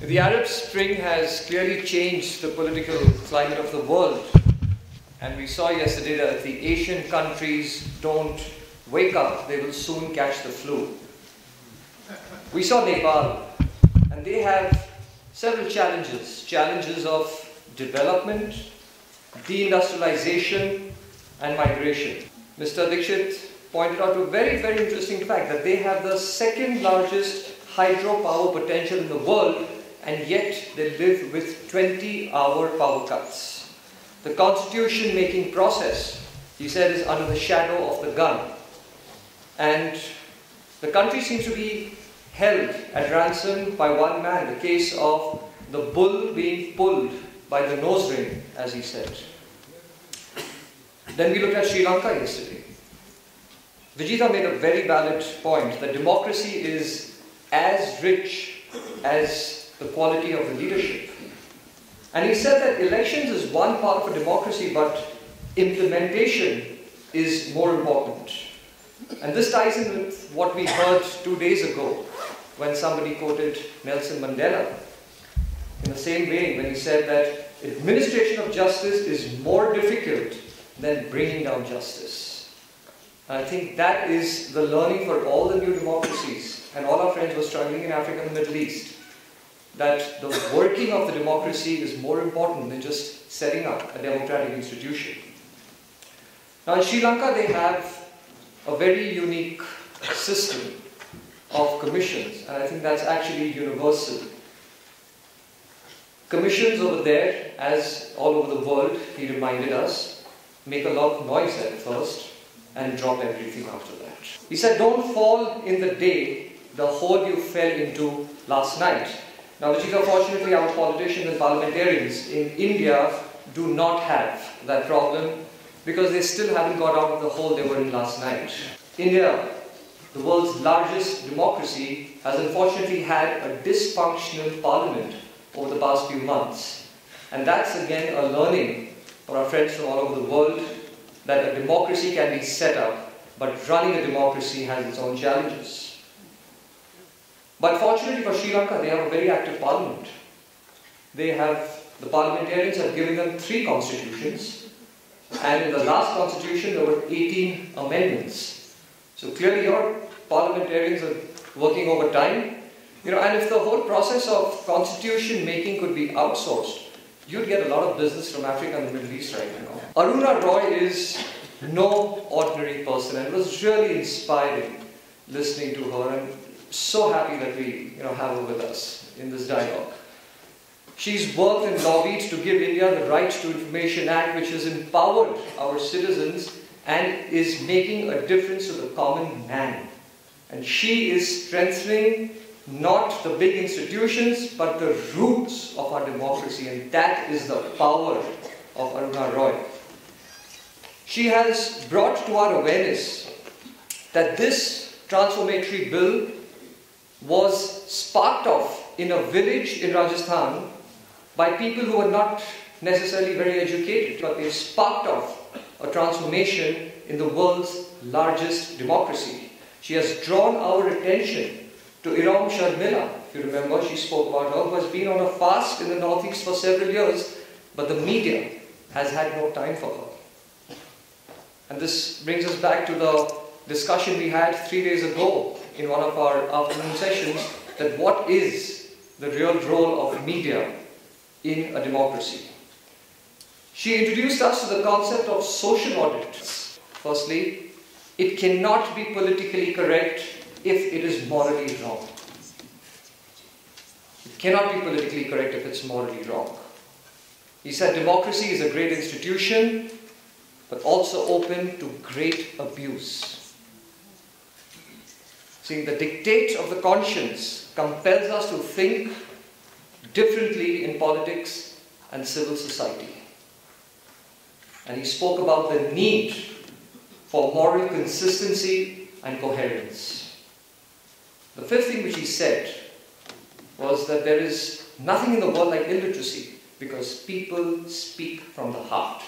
The Arab Spring has clearly changed the political climate of the world, and we saw yesterday that if the Asian countries don't wake up, they will soon catch the flu. We saw Nepal, and they have several challenges of development, deindustrialization and migration. Mr. Dixit pointed out a very, very interesting fact that they have the second largest hydropower potential in the world, and yet they live with 20-hour power cuts. The constitution making process, he said, is under the shadow of the gun. And the country seems to be held at ransom by one man, the case of the bull being pulled by the nose ring, as he said. Then we looked at Sri Lanka yesterday. Vijita made a very valid point that democracy is as rich as the quality of the leadership. And he said that elections is one part of a democracy, but implementation is more important. And this ties in with what we heard 2 days ago when somebody quoted Nelson Mandela in the same vein when he said that administration of justice is more difficult than bringing down justice. And I think that is the learning for all the new democracies and all our friends who are struggling in Africa and the Middle East, that the working of the democracy is more important than just setting up a democratic institution. Now in Sri Lanka they have a very unique system of commissions, and I think that's actually universal. Commissions over there, as all over the world, he reminded us, make a lot of noise at first and drop everything after that. He said, don't fall in the the hole you fell into last night. Now, Vijita, fortunately, our politicians and parliamentarians in India do not have that problem because they still haven't got out of the hole they were in last night. India, the world's largest democracy, has unfortunately had a dysfunctional parliament over the past few months. And that's again a learning for our friends from all over the world that a democracy can be set up, but running a democracy has its own challenges. But fortunately for Sri Lanka, they have a very active parliament. The parliamentarians have given them 3 constitutions, and in the last constitution there were 18 amendments. So clearly your parliamentarians are working overtime. And if the whole process of constitution making could be outsourced, you'd get a lot of business from Africa and the Middle East right now. Aruna Roy is no ordinary person, and it was really inspiring listening to her, and so happy that we have her with us in this dialogue. She's worked and lobbied to give India the Right to Information Act, which has empowered our citizens and is making a difference to the common man. And she is strengthening not the big institutions, but the roots of our democracy, and that is the power of Aruna Roy. She has brought to our awareness that this transformatory bill was sparked off in a village in Rajasthan by people who were not necessarily very educated, but they sparked off a transformation in the world's largest democracy. She has drawn our attention to Iram Sharmila, if you remember, she spoke about her, who has been on a fast in the northeast for several years, but the media has had no time for her. And this brings us back to the discussion we had 3 days ago in one of our afternoon sessions, that what is the real role of media in a democracy. She introduced us to the concept of social audit. Firstly, it cannot be politically correct if it is morally wrong. It cannot be politically correct if it's morally wrong. He said democracy is a great institution, but also open to great abuse. See, the dictate of the conscience compels us to think differently in politics and civil society. And he spoke about the need for moral consistency and coherence. The 5th thing which he said was that there is nothing in the world like illiteracy, because people speak from the heart.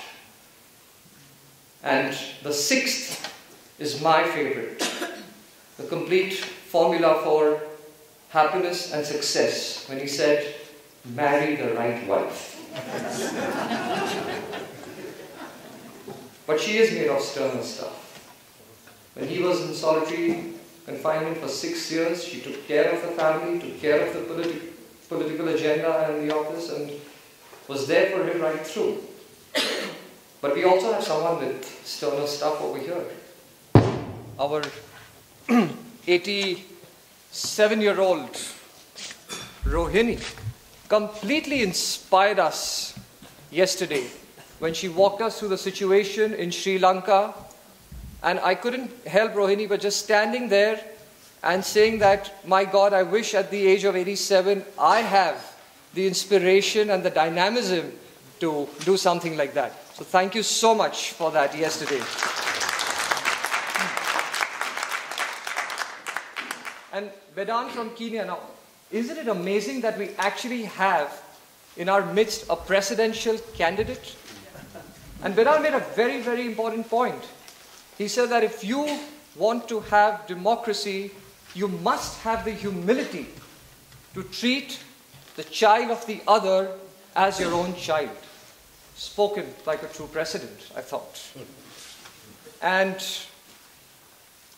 And the 6th is my favorite. The complete formula for happiness and success when he said, marry the right wife. But she is made of sterner stuff. When he was in solitary confinement for 6 years, she took care of the family, took care of the political agenda and the office, and was there for him right through. But we also have someone with sterner stuff over here. Our 87-year-old Rohini completely inspired us yesterday when she walked us through the situation in Sri Lanka. And I couldn't help, Rohini, but just standing there and saying that, my God, I wish at the age of 87, I have the inspiration and the dynamism to do something like that. So thank you so much for that yesterday. And Vedant from Kenya now, isn't it amazing that we actually have in our midst a presidential candidate? And Vedant made a very, very important point. He said that if you want to have democracy, you must have the humility to treat the child of the other as your own child. Spoken like a true president, I thought. And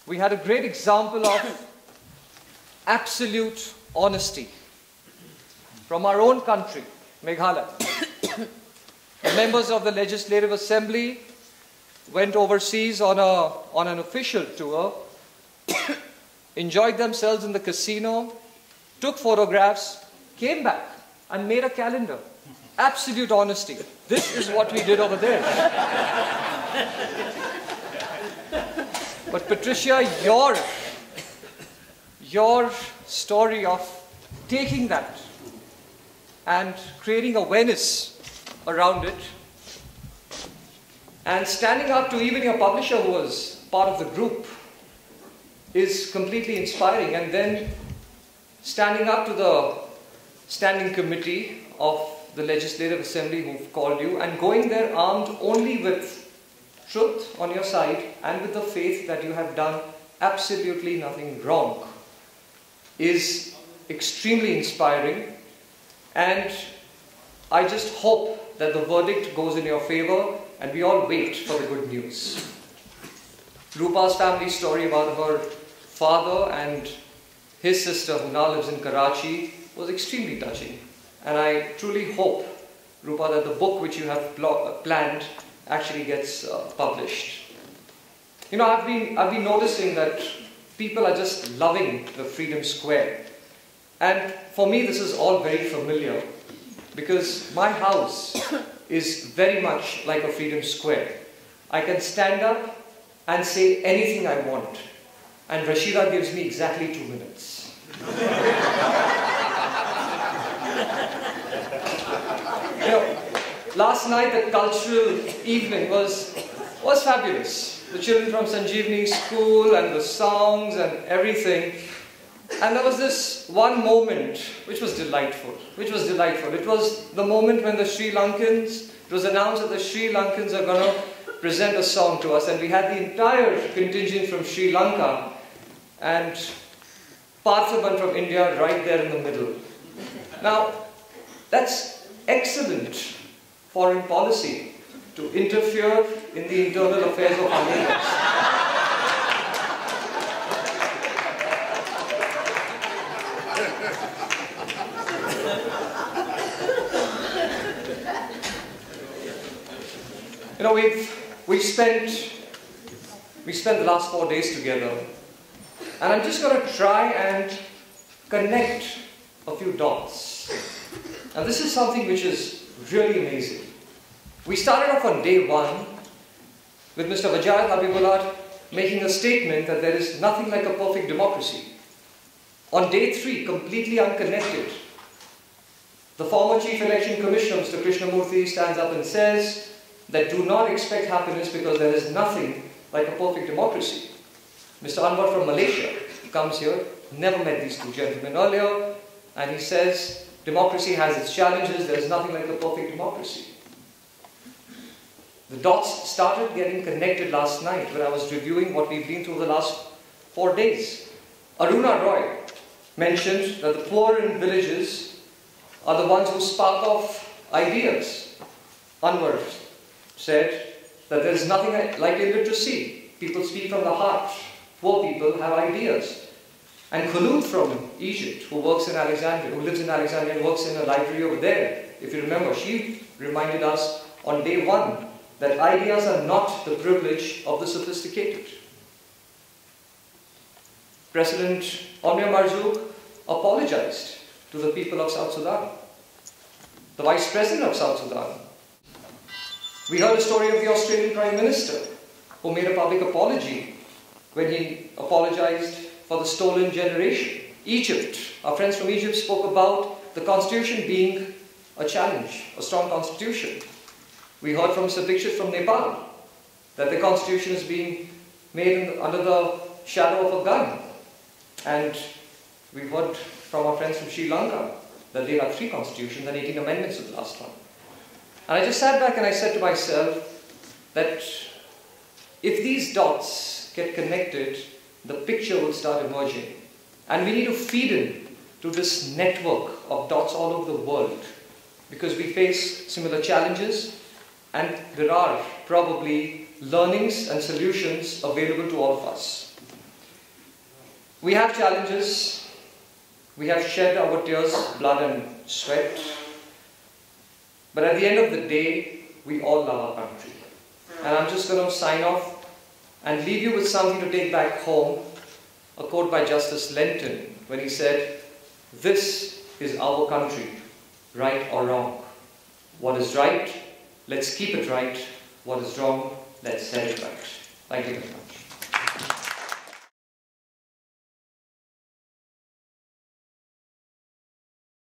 we had a great example of absolute honesty from our own country, Meghalaya. The members of the Legislative Assembly went overseas on an official tour, enjoyed themselves in the casino, took photographs, came back and made a calendar. Absolute honesty. This is what we did over there. But Patricia, your story of taking that and creating awareness around it and standing up to even your publisher who was part of the group is completely inspiring. And then standing up to the standing committee of the Legislative Assembly who've called you and going there armed only with truth on your side and with the faith that you have done absolutely nothing wrong is extremely inspiring. And I just hope that the verdict goes in your favor and we all wait for the good news. Rupa's family story about her father and his sister who now lives in Karachi was extremely touching. And I truly hope, Rupa, that the book which you have planned actually gets published. You know, I've been noticing that people are just loving the Freedom Square. And for me, this is all very familiar because my house is very much like a Freedom Square. I can stand up and say anything I want. And Rashida gives me exactly 2 minutes. You know, last night the cultural evening was fabulous. The children from Sanjeevani School and the songs and everything. And there was this one moment which was delightful. It was the moment when the Sri Lankans, it was announced that the Sri Lankans are going to present a song to us. And we had the entire contingent from Sri Lanka and Parthaban from India right there in the middle. Now, that's excellent foreign policy to interfere in the internal affairs of our neighbors. You know, we spent the last 4 days together, and I'm just going to try and connect a few dots. And this is something which is really amazing. We started off on day 1 with Mr. Vajay Habibullah making a statement that there is nothing like a perfect democracy. On day 3, completely unconnected, the former Chief Election Commissioner, Mr. Krishnamurthy, stands up and says that do not expect happiness because there is nothing like a perfect democracy. Mr. Anwar from Malaysia comes here, never met these two gentlemen earlier, and he says democracy has its challenges, there is nothing like a perfect democracy. The dots started getting connected last night when I was reviewing what we've been through the last 4 days. Aruna Roy mentioned that the poor in villages are the ones who spark off ideas. Anwar said that there is nothing like illiteracy. People speak from the heart. Poor people have ideas. And Khulud from Egypt, who lives in Alexandria and works in a library over there, if you remember, she reminded us on day one that ideas are not the privilege of the sophisticated. President Omar Marzouk apologized to the people of South Sudan. The Vice President of South Sudan. We heard a story of the Australian Prime Minister who made a public apology when he apologized for the stolen generation. Egypt, our friends from Egypt spoke about the constitution being a challenge, a strong constitution. We heard from Mr. Dixit from Nepal that the constitution is being made under the shadow of a gun. And we heard from our friends from Sri Lanka that they have 3 constitutions and 18 amendments to the last one. And I just sat back and I said to myself that if these dots get connected, the picture will start emerging. And we need to feed in to this network of dots all over the world, because we face similar challenges and there are probably learnings and solutions available to all of us. We have challenges. We have shed our tears, blood and sweat. But at the end of the day, we all love our country. And I'm just going to sign off and leave you with something to take back home. A quote by Justice Lenton when he said, "This is our country, right or wrong. What is right, let's keep it right. What is wrong, let's set it right." Thank you very much.